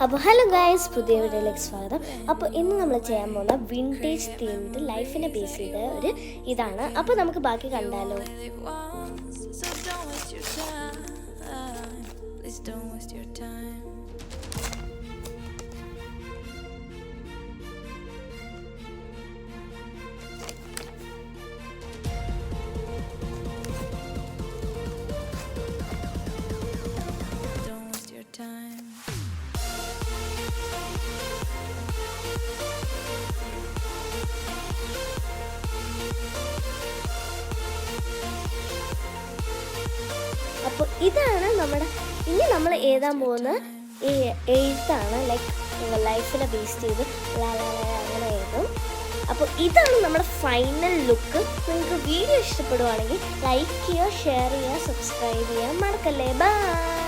അപ്പോൾ hello guys, പുതിയ വീഡിയോയിലേക്ക് സ്വാഗതം. അപ്പോൾ ഇന്ന് നമ്മൾ ചെയ്യാൻ പോകുന്ന വിൻറ്റേജ് തീംഡ് ലൈഫിനെ ബേസ് ചെയ്ത ഒരു ഇതാണ്. അപ്പോൾ നമുക്ക് ബാക്കി കണ്ടാലോ. അപ്പോൾ ഇതാണ് ഇനി നമ്മൾ എഴുതാൻ പോകുന്ന ഈ എഴുത്താണ്. ലൈക്ക് ലൈഫിനെ ബേസ് ചെയ്ത് അങ്ങനെ എഴുതും. അപ്പോൾ ഇതാണ് നമ്മുടെ ഫൈനൽ ലുക്ക്. നിങ്ങൾക്ക് വീഡിയോ ഇഷ്ടപ്പെടുവാണെങ്കിൽ ലൈക്ക് ചെയ്യുക, ഷെയർ ചെയ്യുക, സബ്സ്ക്രൈബ് ചെയ്യാൻ മറക്കല്ലേ. ബൈ.